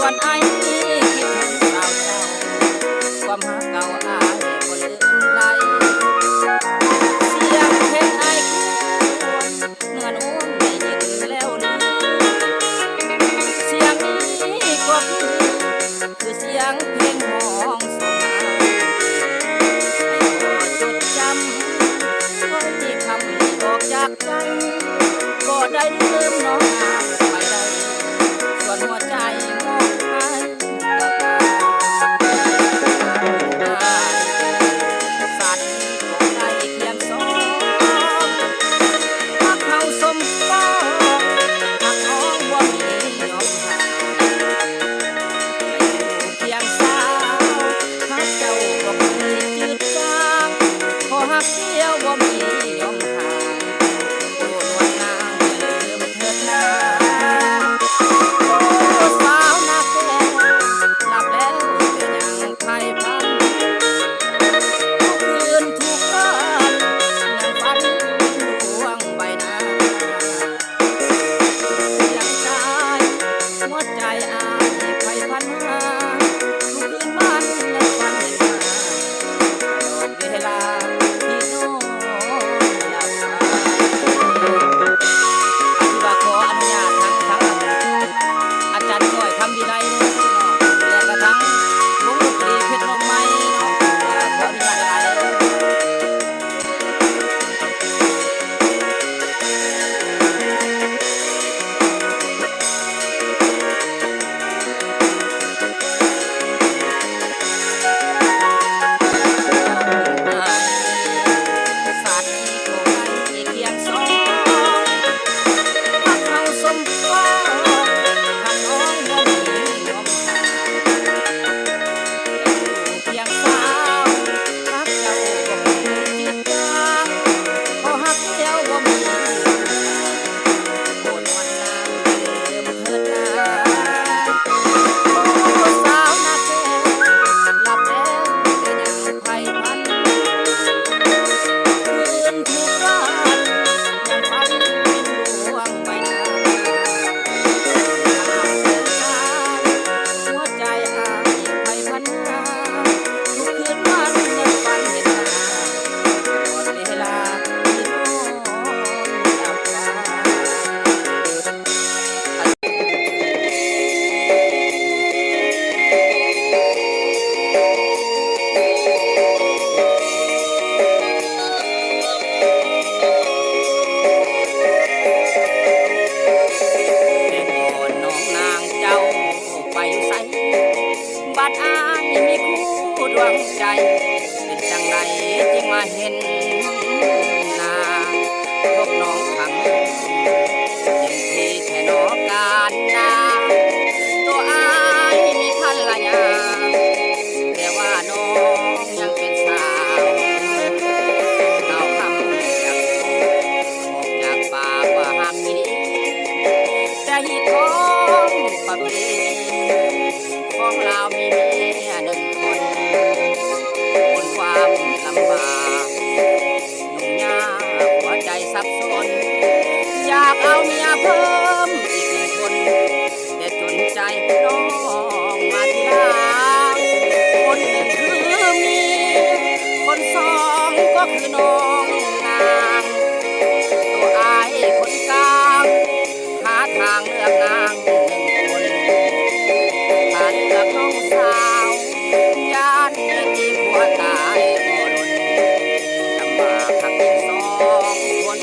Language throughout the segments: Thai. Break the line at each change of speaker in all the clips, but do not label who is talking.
วนไอ้คิดถึงสาวเจ้าความหาเก่าอายบ่ลืมไหลเสียงเพลงไอ้เงินอ้วนได้ยินแล้วนี้เสียงนี้ก็คือเสียงเพลงห้องส่งมาให้พอจดจำค่อยคำที่ออกจากใจก็ได้ลืมน้องไปได้ส่วนหัวใจมองให้กับสัตว์ของได้เคียงสองหักเขาสมปองหักน้องบ่มียอมห่างอยู่เคียงสาวหักเจ้าบ่เคยจืดจางขอหักเดียวบ่มียอมห่างโอ้นวลนางอย่าลืมเถิดนาสาวนาแก้วหลับแล้วเป็นอย่างไพ่พันทุกคืนทุกวันยังฝันดวงใบหน้ายังใจหัวใจอายไพ่พันหาทุกคืนวันยังฝันเห็นหน้าตลอดเวลาที่โน่นหลับตาว่าขออนุญาตทั้งอาจารย์ก้อยคำวิไลและกระทั่งวงดนตรีเพชรลมไม้เนาะขออนุญาตหลายสัตว์ตัวใดเคียงสองหักเขาสมปองหักน้องบ่มียอมห่างอยู่เคียงสาวหักเจ้าบ่เคยจืดจางขอหักเดียวบ่มียอมห่างโปรดนวลนางอย่าลืมเถิดนาโอ้สาวนาแก้วหลับแล้วเป็นอย่างไพ่พันคืนทุกวันยังฝันเป็นดวงใบหน้าหัวใจอายไพ่พันหาทุกคืนวันยังฝันเห็นหน้าตลอดเวลาที่โน่นหลับตา แต่ก่อนน้องนางเจ้าไปอยู่ไสบัดอายมีคู่ดวงใจเป็นจังใดจึงมาเห็นหน้าพบน้องขังเต็มที่แค่นอการนาตัวอายมีภรรยาแต่ว่าน้องยังเป็นสาวเก่าคำอยากออกจากปากว่าหักอีหลีแต่ฮีตของประเพณีของเรามีเมียหนึ่งคนบนความลำบากยุ่งยากหัวใจสับสนอยากเอาเมียเพิ่มอีกหนึ่งคนแต่จนใจน้องมาทีหลังคนหนึ่งคือเมียคนสองก็คือน้องนางตัวอายคนกลางหาทางเลือกนางหนึ่งคนถ้าเลือกน้องสาวญาติจะตีผัวตายบ่ลนลำบากขักอีกสองคน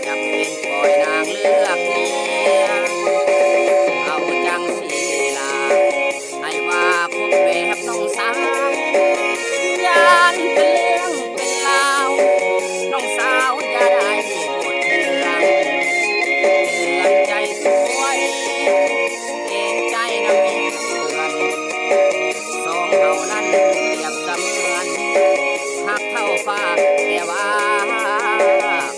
จำเป็นปล่อยนางเลือกเมียเอาจังสีลาให้ว่าคบแบบน้องสาวญาติเป็นเรื่องเป็นราวน้องสาวอย่าได้โกรธเคืองเตือนใจสวยเกรงใจน้ำมีเพื่อนสองเฮานั้นเปรียบเสมือนหักเท่าฟ้าแต่ว่าขาด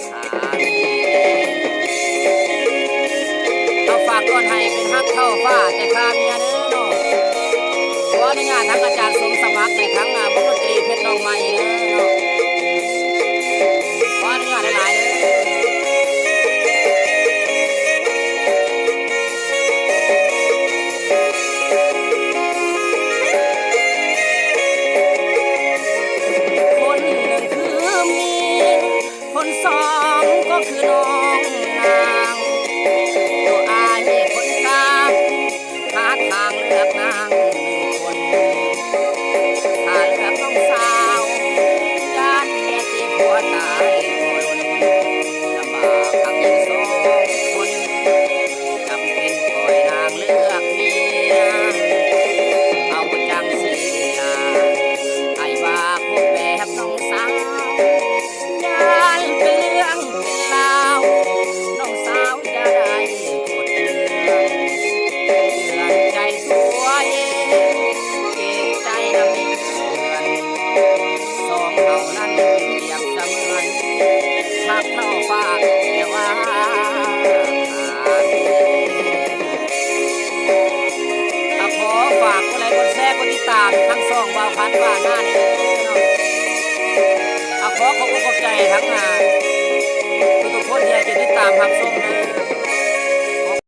เอาฝากต้นให้เป็นหักเท่าฟ้าแต่ขาเมียเด้อเนาะขออนุญาตทั้งอาจารย์สมสมัครในทั้งวงดนตรีเพชรน้องใหม่เด้อเนาะขออนุญาตหลายๆเด้อ กดติดตามทั้งสองบ่าวพันว่าหน้านี่เด้อเนาะขอขอบคุณขอบใจทั้งทุกคนที่ให้ติดตามรับชมนะ